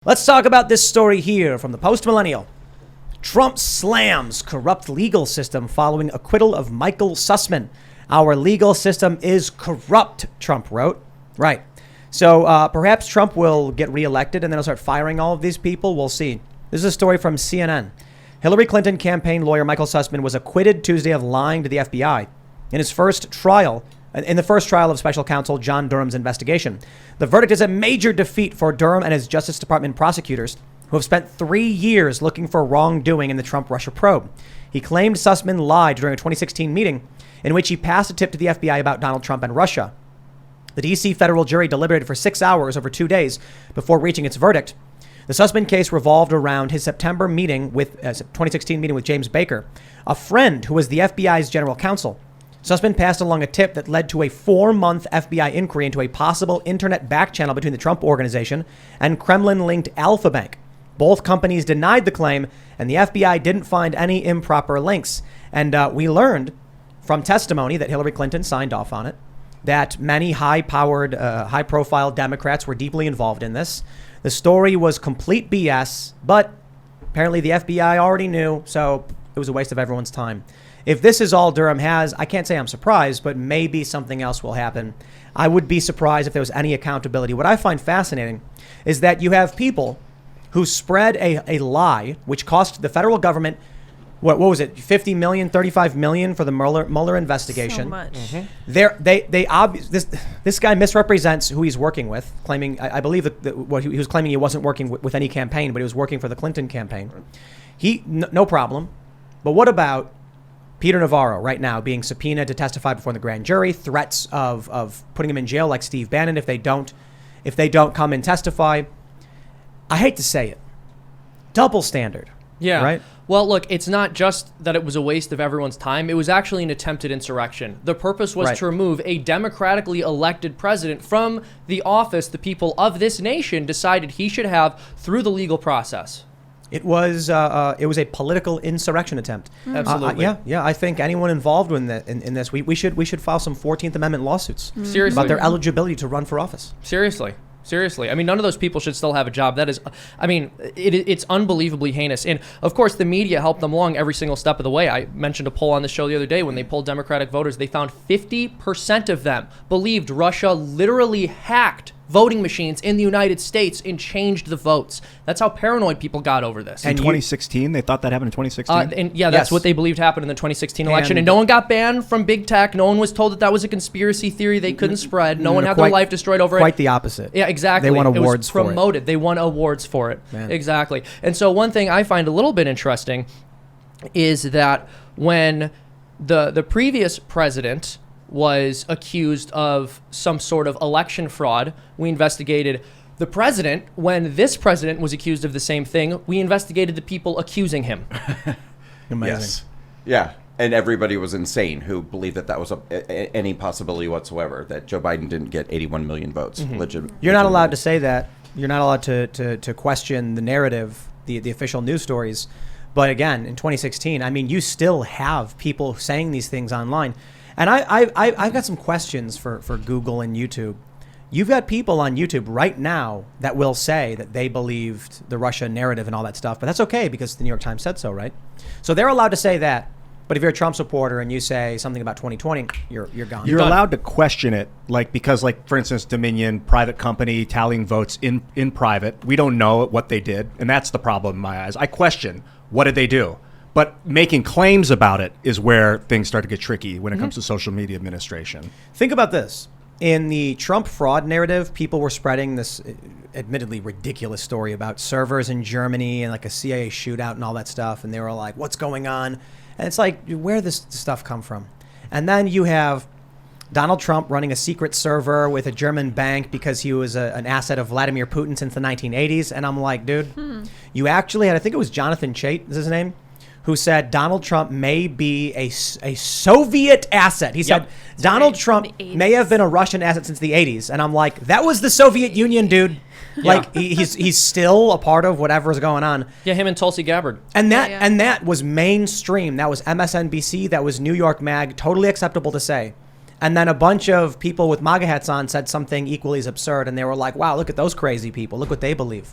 Let's talk about this story here from the Post-Millennial. Trump slams corrupt legal system following acquittal of Michael Sussman. Our legal system is corrupt, Trump wrote. Right. So perhaps Trump will get reelected and then he'll start firing all of these people. We'll see. This is a story from CNN. Hillary Clinton campaign lawyer Michael Sussman was acquitted Tuesday of lying to the FBI in the first trial of special counsel John Durham's investigation. The verdict is a major defeat for Durham and his Justice Department prosecutors, who have spent 3 years looking for wrongdoing in the Trump-Russia probe. He claimed Sussman lied during a 2016 meeting in which he passed a tip to the FBI about Donald Trump and Russia. The D.C. federal jury deliberated for 6 hours over 2 days before reaching its verdict. The Sussman case revolved around his September 2016 meeting with James Baker, a friend who was the FBI's general counsel. Sussman passed along a tip that led to a 4-month FBI inquiry into a possible internet back channel between the Trump Organization and Kremlin-linked Alpha Bank. Both companies denied the claim, and the FBI didn't find any improper links. And we learned from testimony that Hillary Clinton signed off on it, that many high-powered, high-profile Democrats were deeply involved in this. The story was complete BS, but apparently the FBI already knew, so it was a waste of everyone's time. If this is all Durham has, I can't say I'm surprised, but maybe something else will happen. I would be surprised if there was any accountability. What I find fascinating is that you have people who spread a lie, which cost the federal government, what was it, 50 million, 35 million for the Mueller investigation. So much. Mm-hmm. This guy misrepresents who he's working with, claiming, I believe that what he was claiming, he wasn't working with any campaign, but he was working for the Clinton campaign. No problem. But what about Peter Navarro right now being subpoenaed to testify before the grand jury, threats of putting him in jail like Steve Bannon if they don't come and testify? I hate to say it. Double standard. Yeah. Right? Well, look, it's not just that it was a waste of everyone's time. It was actually an attempted insurrection. The purpose was to remove a democratically elected president from the office the people of this nation decided he should have through the legal process. It was a political insurrection attempt. Absolutely. Yeah. I think anyone involved in this, we should file some 14th Amendment lawsuits. Seriously. About their eligibility to run for office. Seriously. I mean, none of those people should still have a job. That is, I mean, it's unbelievably heinous. And of course, the media helped them along every single step of the way. I mentioned a poll on the show the other day when they polled Democratic voters. They found 50% of them believed Russia literally hacked voting machines in the United States and changed the votes. That's how paranoid people got over this. In 2016? They thought that happened in 2016? That's what they believed happened in the 2016 election. And no one got banned from big tech. No one was told that was a conspiracy theory they couldn't spread. No one had their life destroyed over it. Quite the opposite. Yeah, exactly. They won awards for it. It was promoted. They won awards for it. Man. Exactly. And so one thing I find a little bit interesting is that when the previous president was accused of some sort of election fraud, we investigated the president. When this president was accused of the same thing, we investigated the people accusing him. Amazing. Yes. Yeah. And everybody was insane who believed that was any possibility whatsoever, that Joe Biden didn't get 81 million votes. Mm-hmm. You're not allowed to say that. You're not allowed to question the narrative, the official news stories. But again, in 2016, I mean, you still have people saying these things online. And I've got some questions for Google and YouTube. You've got people on YouTube right now that will say that they believed the Russia narrative and all that stuff, but that's okay because the New York Times said so, right? So they're allowed to say that. But if you're a Trump supporter and you say something about 2020, you're gone. You're allowed to question it, because for instance, Dominion, private company, tallying votes in private. We don't know what they did, and that's the problem in my eyes. I question, what did they do? But making claims about it is where things start to get tricky when it comes to social media administration. Think about this. In the Trump fraud narrative, people were spreading this admittedly ridiculous story about servers in Germany and like a CIA shootout and all that stuff. And they were like, what's going on? And it's like, where did this stuff come from? And then you have Donald Trump running a secret server with a German bank because he was an asset of Vladimir Putin since the 1980s. And I'm like, dude, you actually had, I think it was Jonathan Chait, is his name, who said Donald Trump may be a Soviet asset. He said Donald Trump may have been a Russian asset since the 80s. And I'm like, that was the Soviet Union, dude. Like he's still a part of whatever's going on. Yeah, him and Tulsi Gabbard. And that was mainstream. That was MSNBC. That was New York Mag. Totally acceptable to say. And then a bunch of people with MAGA hats on said something equally as absurd. And they were like, wow, look at those crazy people. Look what they believe.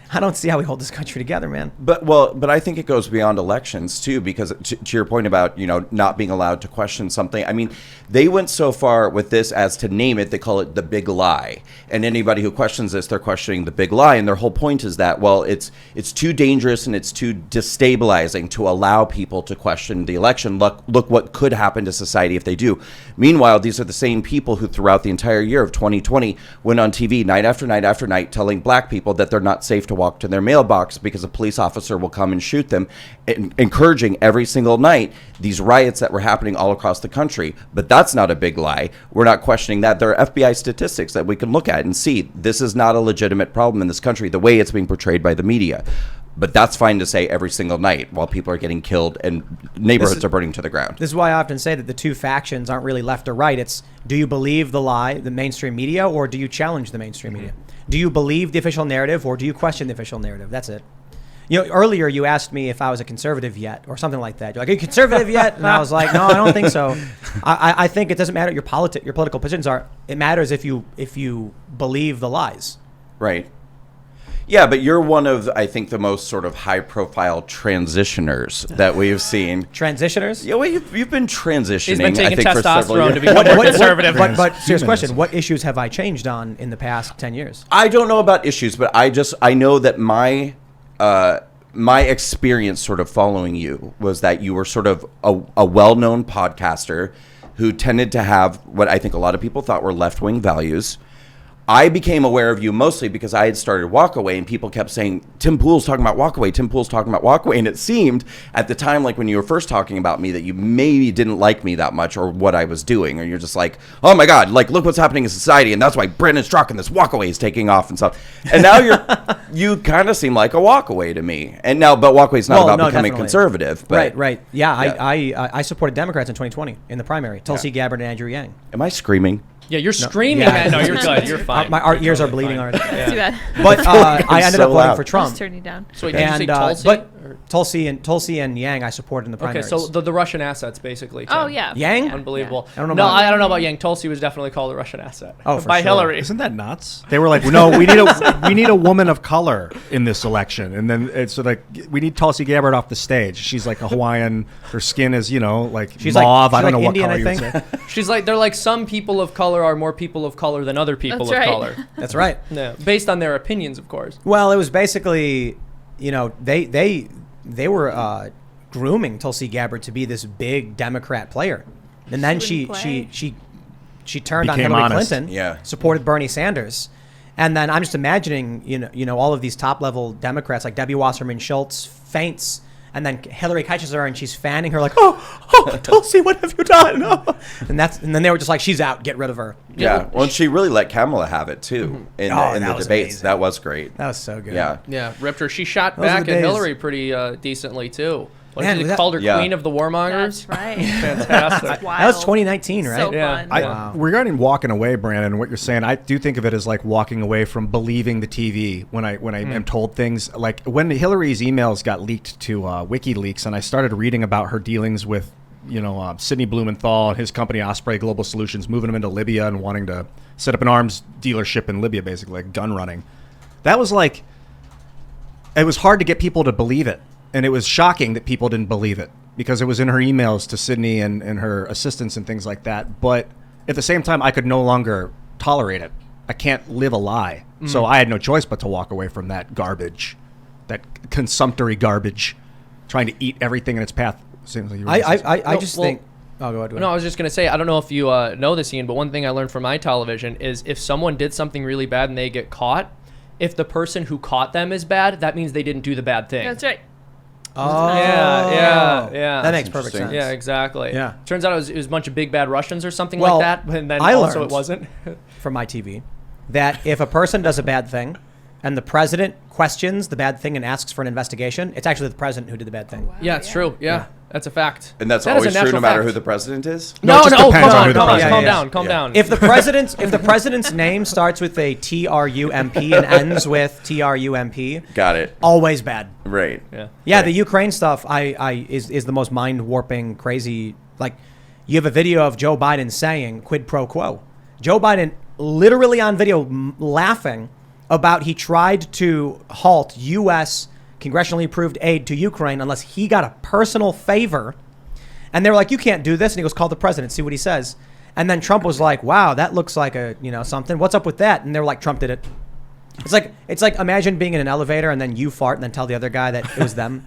I don't see how we hold this country together, man. But I think it goes beyond elections too, because to your point about not being allowed to question something. I mean, they went so far with this as to name it. They call it the big lie, and anybody who questions this, they're questioning the big lie. And their whole point is that it's too dangerous and it's too destabilizing to allow people to question the election. Look what could happen to society if they do. Meanwhile, these are the same people who throughout the entire year of 2020 went on TV night after night after night telling black people that they're not safe to walk to their mailbox because a police officer will come and shoot them, and encouraging every single night these riots that were happening all across the country. But that's not a big lie. We're not questioning that. There are FBI statistics that we can look at and see this is not a legitimate problem in this country the way it's being portrayed by the media. But that's fine to say every single night while people are getting killed and neighborhoods are burning to the ground. This is why I often say that the two factions aren't really left or right. It's, do you believe the lie, the mainstream media, or do you challenge the mainstream media? Do you believe the official narrative, or do you question the official narrative? That's it. Earlier you asked me if I was a conservative yet, or something like that. You're like, are you conservative yet? And I was like, no, I don't think so. I think it doesn't matter your political positions are. It matters if you believe the lies. Right. Yeah, but you're one of, I think, the most sort of high-profile transitioners that we've seen. Transitioners? Yeah, well, you've been transitioning. He's been taking I think, testosterone to become more conservative. But serious question: what issues have I changed on in the past 10 years? I don't know about issues, but I know that my experience sort of following you was that you were sort of a well-known podcaster who tended to have what I think a lot of people thought were left-wing values. I became aware of you mostly because I had started Walkaway, and people kept saying, Tim Pool's talking about Walkaway, Tim Pool's talking about Walkaway. And it seemed at the time, like when you were first talking about me, that you maybe didn't like me that much or what I was doing. Or you're just like, oh my God, like look what's happening in society. And that's why Brandon Straka and this Walkaway is taking off and stuff. And now you kind of seem like a Walkaway to me. And now, but Walkaway's not about becoming definitely. Conservative. But, Right. Yeah, I supported Democrats in 2020 in the primary. Tulsi Gabbard and Andrew Yang. Am I screaming? Yeah, you're screaming, Yeah. man. No, you're good. You're fine. Our ears are totally bleeding fine. already. That's too bad. But I ended so up voting loud. for I'll Trump. just turn you down. So wait, did you say Tulsi? But or- Tulsi and Yang I supported in the Okay, primaries. so the Russian assets, basically. Oh Tim. yeah. Yang? Yeah. Unbelievable. I don't know No, about- I don't know about Yang. Tulsi was definitely called a Russian asset. Oh, for by sure. Hillary. Isn't that nuts? They were like, no, we need a woman of color in this election, and then it's like we need Tulsi Gabbard off the stage. She's like a Hawaiian. Her skin is like She's mauve. like, I don't know Indian, what color I you think. would say. She's like, they're like, some people of color are more people of color than other people That's of right. color. That's right. Yeah, based on their opinions, of course. Well, it was basically, they were grooming Tulsi Gabbard to be this big Democrat player, and then she turned on Became Hillary honest. Clinton, Yeah. supported Bernie Sanders, and then I'm just imagining, all of these top level Democrats like Debbie Wasserman Schultz faints. And then Hillary catches her and she's fanning her like, oh, Tulsi, what have you done? Oh. And then they were just like, she's out, get rid of her. Yeah. Well, and she really let Kamala have it too in Oh, the that was debates. amazing. That was great. That was so good. Yeah. Yeah, ripped her. She shot Those are back the at days. Hillary pretty decently, too. Man, They that- called her Yeah. Queen of the Warmongers. That's right. Fantastic. That's wild. That was 2019, right? So Yeah. fun. Wow. Regarding walking away, Brandon, what you're saying, I do think of it as like walking away from believing the TV when I am told things. Like when Hillary's emails got leaked to WikiLeaks, and I started reading about her dealings with, Sidney Blumenthal and his company Osprey Global Solutions, moving them into Libya and wanting to set up an arms dealership in Libya, basically like gun running. That was like, it was hard to get people to believe it, and it was shocking that people didn't believe it, because it was in her emails to Sydney and her assistants and things like that. But at the same time, I could no longer tolerate it. I can't live a lie. So I had no choice but to walk away from that garbage, that consumptory garbage, trying to eat everything in its path. Seems like you were gonna say I No, just well- think. Oh, go ahead. No, I was just going to say, I don't know if you know this, Ian, but one thing I learned from my television is if someone did something really bad and they get caught, if the person who caught them is bad, that means they didn't do the bad thing. That's right. Oh, Yeah. That makes perfect interesting. sense. Yeah, exactly. Yeah. Turns out it was a bunch of big bad Russians or something Well, like that, and then I also learned- it wasn't. From my TV, that if a person does a bad thing, and the president questions the bad thing and asks for an investigation, it's actually the president who did the bad thing. Yeah, it's true. Yeah, that's a fact. And that's That is a always true, no natural matter fact. who the president is. No, it just no, depends come on on, who the come on, president calm is. down, calm Yeah. down. If the president's name starts with a TRUMP and ends with TRUMP, Got it. always bad. Right. Yeah. Yeah, Right. the Ukraine stuff is the most mind warping, crazy. Like, you have a video of Joe Biden saying quid pro quo. Joe Biden literally on video laughing about he tried to halt U.S. congressionally approved aid to Ukraine unless he got a personal favor. And they were like, you can't do this. And he goes, call the president, see what he says. And then Trump was like, wow, that looks like something. What's up with that? And they were like, Trump did it. It's like imagine being in an elevator and then you fart and then tell the other guy that it was them.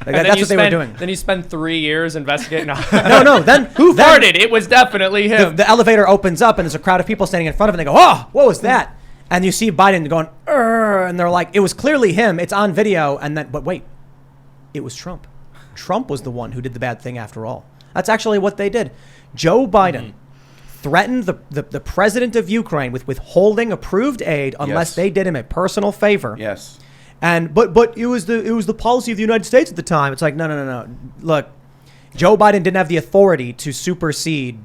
That's what they were doing. Then you spend 3 years investigating. No. Then who farted? It was definitely him. The elevator opens up and there's a crowd of people standing in front of it. And they go, oh, what was that? And you see Biden going, and they're like, it was clearly him. It's on video. And then, but wait, it was Trump. Trump was the one who did the bad thing after all. That's actually what they did. Joe Biden threatened the president of Ukraine with withholding approved aid unless they did him a personal favor. Yes. And but it was the policy of the United States at the time. It's like no. Look, Joe Biden didn't have the authority to supersede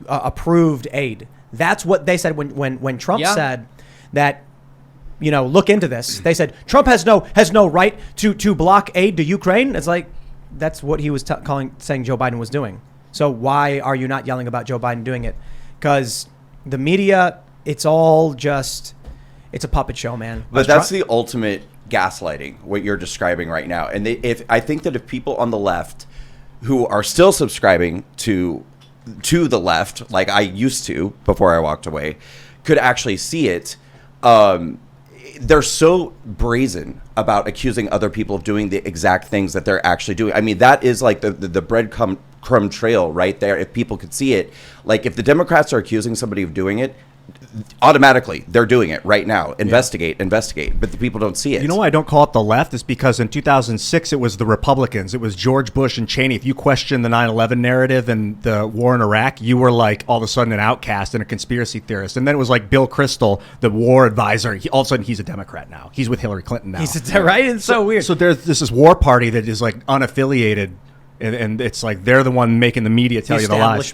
approved aid. That's what they said when Trump said that. Look into this. They said Trump has no right to block aid to Ukraine. It's like that's what he was saying Joe Biden was doing. So why are you not yelling about Joe Biden doing it? Because the media, it's all just, it's a puppet show, man. But that's the ultimate gaslighting, what you're describing right now. And I think that if people on the left who are still subscribing to the left, like I used to before I walked away, could actually see it, they're so brazen about accusing other people of doing the exact things that they're actually doing. I mean, that is like the breadcrumb trail right there. If people could see it, like if the Democrats are accusing somebody of doing it, automatically they're doing it right now. Investigate, but the people don't see it. You know why I don't call it the left is because in 2006 it was the Republicans. It was George Bush and Cheney. If you question the 9/11 narrative and the war in Iraq, you were like all of a sudden an outcast and a conspiracy theorist. And then it was like Bill Kristol, the war advisor. All of a sudden he's a Democrat now. He's with Hillary Clinton now. Right? It's so weird. So there's this war party that is like unaffiliated. And it's like they're the one making the media tell you the lies.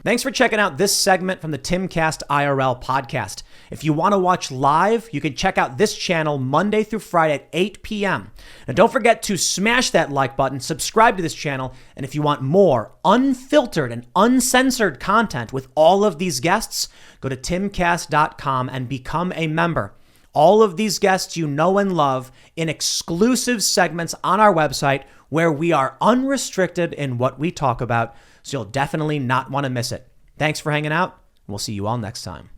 Thanks for checking out this segment from the Timcast IRL podcast. If you want to watch live, you can check out this channel Monday through Friday at 8 p.m. And don't forget to smash that like button, subscribe to this channel, and if you want more unfiltered and uncensored content with all of these guests, go to timcast.com and become a member. All of these guests you know and love in exclusive segments on our website where we are unrestricted in what we talk about, so you'll definitely not want to miss it. Thanks for hanging out. We'll see you all next time.